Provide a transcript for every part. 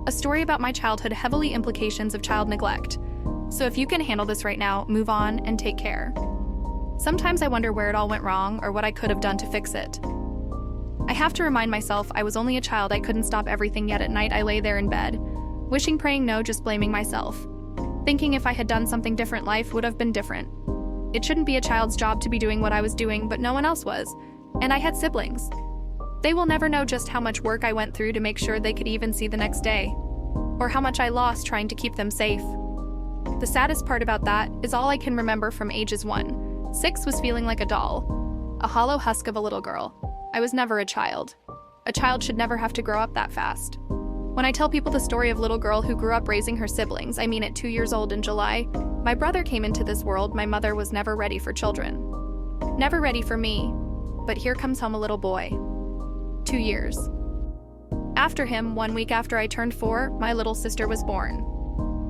a story about my childhood heavily implications of child neglect. So if you can handle this right now, move on and take care. Sometimes I wonder where it all went wrong or what I could have done to fix it. I have to remind myself I was only a child. I couldn't stop everything, yet at night I lay there in bed, wishing, praying, no, just blaming myself. Thinking if I had done something different, life would have been different. It shouldn't be a child's job to be doing what I was doing, but no one else was. And I had siblings. They will never know just how much work I went through to make sure they could even see the next day, or how much I lost trying to keep them safe. The saddest part about that is all I can remember from ages 1. 6 was feeling like a doll, a hollow husk of a little girl. I was never a child. A child should never have to grow up that fast. When I tell people the story of little girl who grew up raising her siblings, I mean at 2 years old in July, my brother came into this world. My mother was never ready for children. Never ready for me, but here comes home a little boy. 2 years. After him, 1 week after I turned 4, my little sister was born.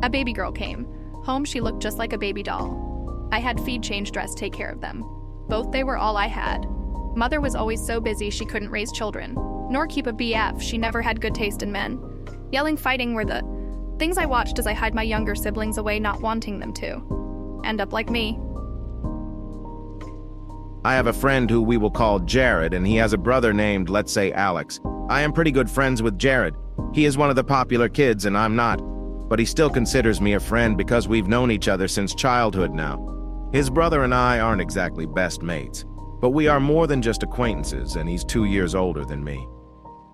A baby girl came. Home, she looked just like a baby doll. I had feed, change, dress, take care of them. Both, they were all I had. Mother was always so busy she couldn't raise children, nor keep a BF. She never had good taste in men. Yelling, fighting were the things I watched as I hid my younger siblings away, not wanting them to end up like me. I have a friend who we will call Jared, and he has a brother named, let's say, Alex. I am pretty good friends with Jared. He is one of the popular kids and I'm not, but he still considers me a friend because we've known each other since childhood now. His brother and I aren't exactly best mates, but we are more than just acquaintances, and he's 2 years older than me.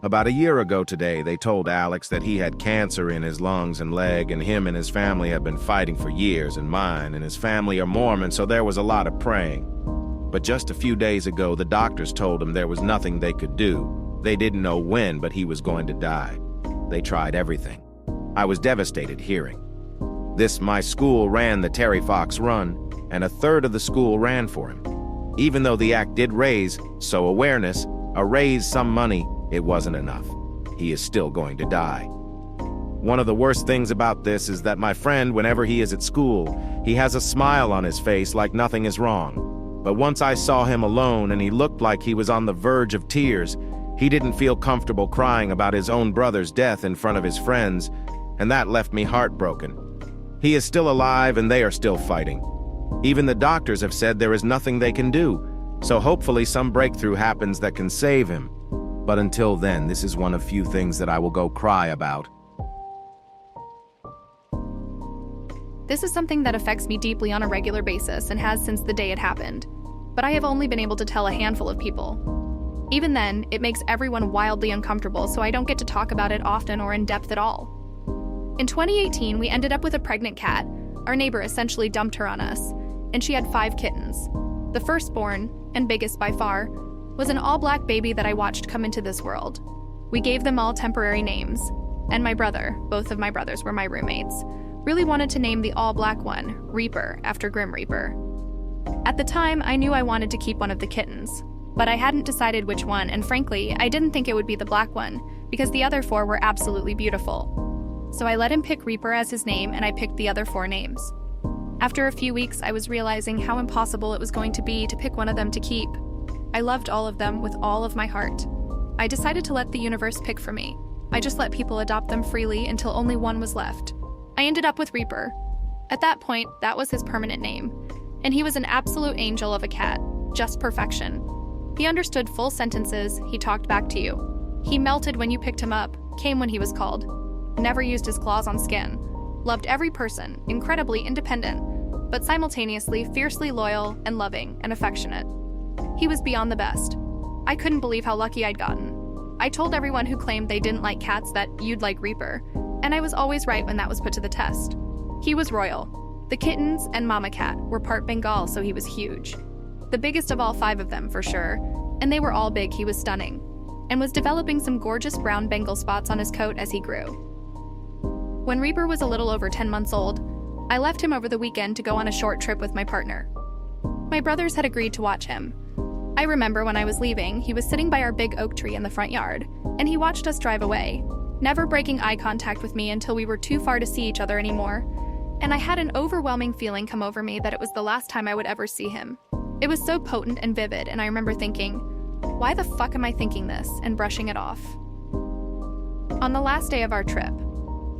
About a year ago today, they told Alex that he had cancer in his lungs and leg, and him and his family have been fighting for years, and mine and his family are Mormon, so there was a lot of praying. But just a few days ago, the doctors told him there was nothing they could do. They didn't know when, but he was going to die. They tried everything. I was devastated hearing. My school ran the Terry Fox Run, and a third of the school ran for him. Even though the act did raise some money, it wasn't enough. He is still going to die. One of the worst things about this is that my friend, whenever he is at school, he has a smile on his face like nothing is wrong. But once I saw him alone and he looked like he was on the verge of tears, he didn't feel comfortable crying about his own brother's death in front of his friends, and that left me heartbroken. He is still alive and they are still fighting. Even the doctors have said there is nothing they can do, so hopefully some breakthrough happens that can save him. But until then, this is one of few things that I will go cry about. This is something that affects me deeply on a regular basis and has since the day it happened. But I have only been able to tell a handful of people. Even then, it makes everyone wildly uncomfortable, so I don't get to talk about it often or in depth at all. In 2018, we ended up with a pregnant cat. Our neighbor essentially dumped her on us, and she had 5 kittens. The firstborn, and biggest by far, was an all-black baby that I watched come into this world. We gave them all temporary names, and my brother, both of my brothers were my roommates, really wanted to name the all-black one Reaper, after Grim Reaper. At the time, I knew I wanted to keep one of the kittens, but I hadn't decided which one, and frankly, I didn't think it would be the black one, because the other 4 were absolutely beautiful. So I let him pick Reaper as his name, and I picked the other 4 names. After a few weeks, I was realizing how impossible it was going to be to pick one of them to keep. I loved all of them with all of my heart. I decided to let the universe pick for me. I just let people adopt them freely until only one was left. I ended up with Reaper. At that point, that was his permanent name. And he was an absolute angel of a cat, just perfection. He understood full sentences, he talked back to you. He melted when you picked him up, came when he was called. Never used his claws on skin. Loved every person, incredibly independent, but simultaneously fiercely loyal and loving and affectionate. He was beyond the best. I couldn't believe how lucky I'd gotten. I told everyone who claimed they didn't like cats that you'd like Reaper, and I was always right when that was put to the test. He was royal. The kittens and Mama Cat were part Bengal, so he was huge. The biggest of all 5 of them, for sure, and they were all big. He was stunning, and was developing some gorgeous brown Bengal spots on his coat as he grew. When Reaper was a little over 10 months old, I left him over the weekend to go on a short trip with my partner. My brothers had agreed to watch him. I remember when I was leaving, he was sitting by our big oak tree in the front yard, and he watched us drive away, never breaking eye contact with me until we were too far to see each other anymore, and I had an overwhelming feeling come over me that it was the last time I would ever see him. It was so potent and vivid, and I remember thinking, why the fuck am I thinking this, and brushing it off. On the last day of our trip,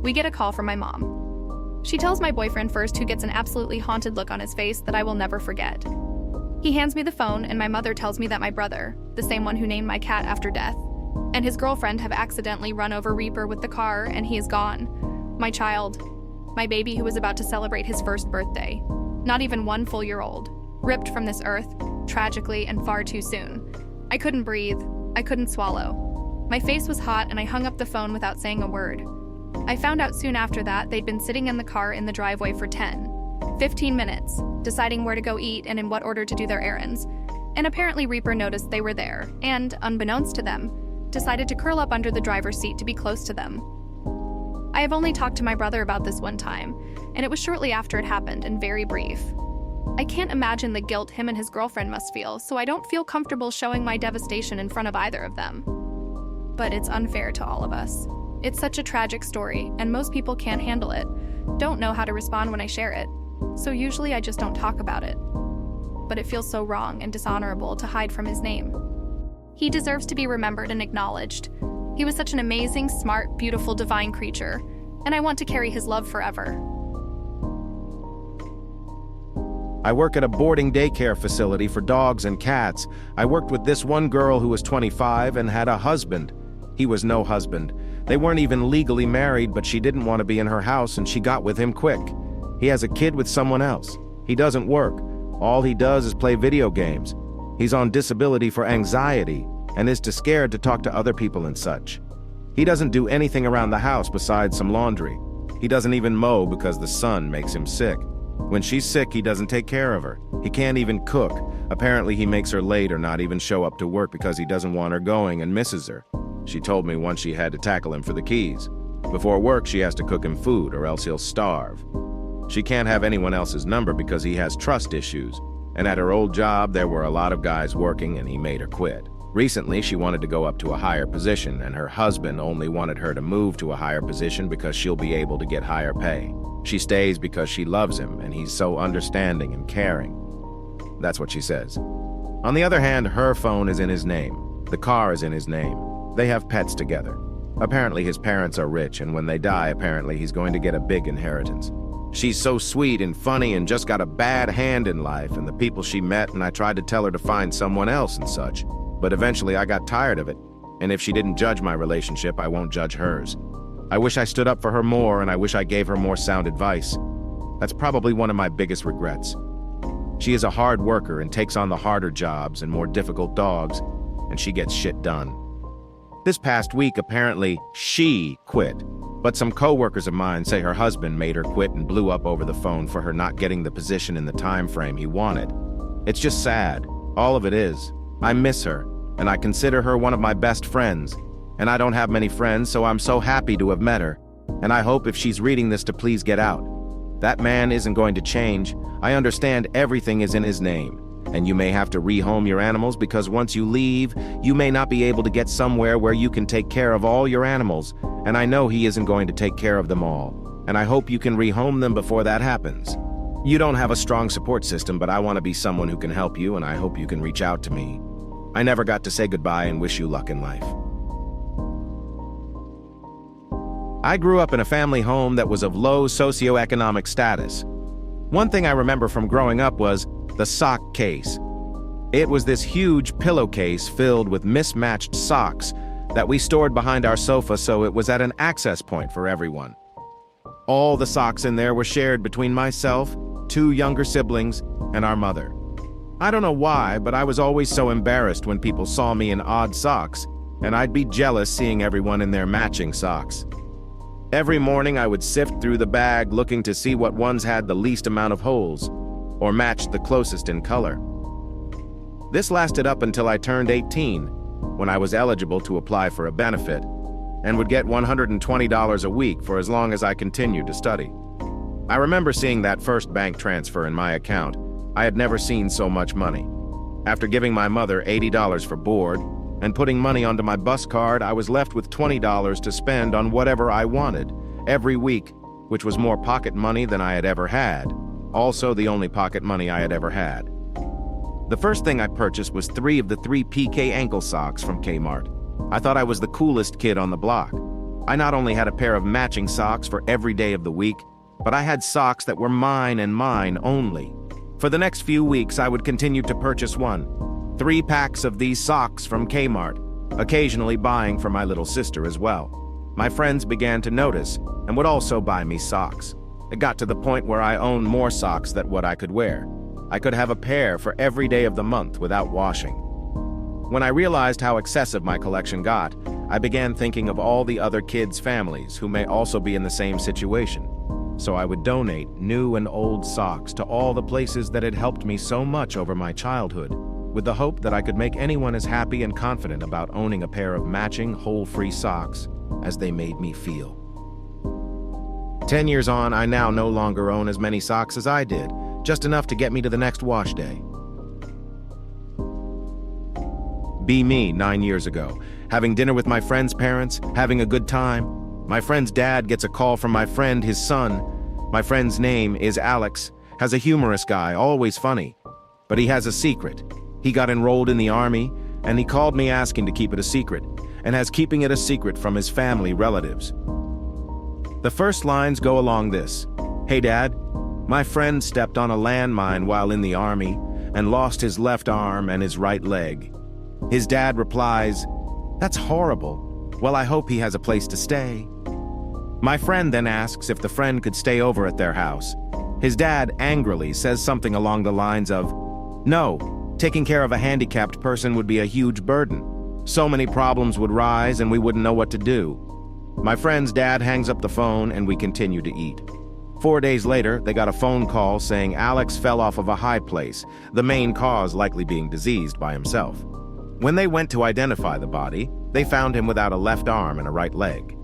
We get a call from my mom. She tells my boyfriend first, who gets an absolutely haunted look on his face that I will never forget. He hands me the phone, and my mother tells me that my brother, the same one who named my cat after Death, and his girlfriend have accidentally run over Reaper with the car, and he is gone. My child, my baby who was about to celebrate his first birthday, not even 1 full year old, ripped from this earth, tragically and far too soon. I couldn't breathe. I couldn't swallow. My face was hot, and I hung up the phone without saying a word. I found out soon after that they'd been sitting in the car in the driveway for 15 minutes, deciding where to go eat and in what order to do their errands. And apparently Reaper noticed they were there, and, unbeknownst to them, decided to curl up under the driver's seat to be close to them. I have only talked to my brother about this one time, and it was shortly after it happened and very brief. I can't imagine the guilt him and his girlfriend must feel, so I don't feel comfortable showing my devastation in front of either of them. But it's unfair to all of us. It's such a tragic story, and most people can't handle it, don't know how to respond when I share it, so usually I just don't talk about it. But it feels so wrong and dishonorable to hide from his name. He deserves to be remembered and acknowledged. He was such an amazing, smart, beautiful, divine creature, and I want to carry his love forever. I work at a boarding daycare facility for dogs and cats. I worked with this one girl who was 25 and had a husband. He was no husband. They weren't even legally married, but she didn't want to be in her house and she got with him quick. He has a kid with someone else. He doesn't work. All he does is play video games. He's on disability for anxiety and is too scared to talk to other people and such. He doesn't do anything around the house besides some laundry. He doesn't even mow because the sun makes him sick. When she's sick, he doesn't take care of her. He can't even cook. Apparently, he makes her late or not even show up to work because he doesn't want her going and misses her. She told me once she had to tackle him for the keys. Before work, she has to cook him food or else he'll starve. She can't have anyone else's number because he has trust issues. And at her old job, there were a lot of guys working and he made her quit. Recently, she wanted to go up to a higher position, and her husband only wanted her to move to a higher position because she'll be able to get higher pay. She stays because she loves him, and he's so understanding and caring. That's what she says. On the other hand, her phone is in his name. The car is in his name. They have pets together. Apparently, his parents are rich, and when they die, apparently he's going to get a big inheritance. She's so sweet and funny and just got a bad hand in life and the people she met, and I tried to tell her to find someone else and such. But eventually I got tired of it, and if she didn't judge my relationship, I won't judge hers. I wish I stood up for her more, and I wish I gave her more sound advice. That's probably one of my biggest regrets. She is a hard worker and takes on the harder jobs and more difficult dogs, and she gets shit done. This past week, apparently, she quit, but some co-workers of mine say her husband made her quit and blew up over the phone for her not getting the position in the time frame he wanted. It's just sad. All of it is. I miss her, and I consider her one of my best friends. And I don't have many friends, so I'm so happy to have met her. And I hope if she's reading this to please get out. That man isn't going to change. I understand everything is in his name. And you may have to rehome your animals because once you leave, you may not be able to get somewhere where you can take care of all your animals. And I know he isn't going to take care of them all. And I hope you can rehome them before that happens. You don't have a strong support system, but I want to be someone who can help you, and I hope you can reach out to me. I never got to say goodbye and wish you luck in life. I grew up in a family home that was of low socioeconomic status. One thing I remember from growing up was the sock case. It was this huge pillowcase filled with mismatched socks that we stored behind our sofa, so it was at an access point for everyone. All the socks in there were shared between myself, 2 younger siblings, and our mother. I don't know why, but I was always so embarrassed when people saw me in odd socks, and I'd be jealous seeing everyone in their matching socks. Every morning I would sift through the bag looking to see what ones had the least amount of holes, or matched the closest in color. This lasted up until I turned 18, when I was eligible to apply for a benefit, and would get $120 a week for as long as I continued to study. I remember seeing that first bank transfer in my account. I had never seen so much money. After giving my mother $80 for board and putting money onto my bus card, I was left with $20 to spend on whatever I wanted every week, which was more pocket money than I had ever had. Also the only pocket money I had ever had. The first thing I purchased was 3 of the 3 PK ankle socks from Kmart. I thought I was the coolest kid on the block. I not only had a pair of matching socks for every day of the week, but I had socks that were mine and mine only. For the next few weeks, I would continue to purchase 3 packs of these socks from Kmart, occasionally buying for my little sister as well. My friends began to notice and would also buy me socks. It got to the point where I owned more socks than what I could wear. I could have a pair for every day of the month without washing. When I realized how excessive my collection got, I began thinking of all the other kids' families who may also be in the same situation. So I would donate new and old socks to all the places that had helped me so much over my childhood, with the hope that I could make anyone as happy and confident about owning a pair of matching, hole-free socks as they made me feel. 10 years on, I now no longer own as many socks as I did, just enough to get me to the next wash day. Be me 9 years ago, having dinner with my friend's parents, having a good time. My friend's dad gets a call from my friend, his son. My friend's name is Alex, has a humorous guy, always funny. But he has a secret. He got enrolled in the army, and he called me asking to keep it a secret, and has keeping it a secret from his family relatives. The first lines go along this: "Hey Dad, my friend stepped on a landmine while in the army and lost his left arm and his right leg." His dad replies, "That's horrible. Well, I hope he has a place to stay." My friend then asks if the friend could stay over at their house. His dad angrily says something along the lines of, "No, taking care of a handicapped person would be a huge burden. So many problems would rise and we wouldn't know what to do." My friend's dad hangs up the phone and we continue to eat. 4 days later, they got a phone call saying Alex fell off of a high place, the main cause likely being diseased by himself. When they went to identify the body, they found him without a left arm and a right leg.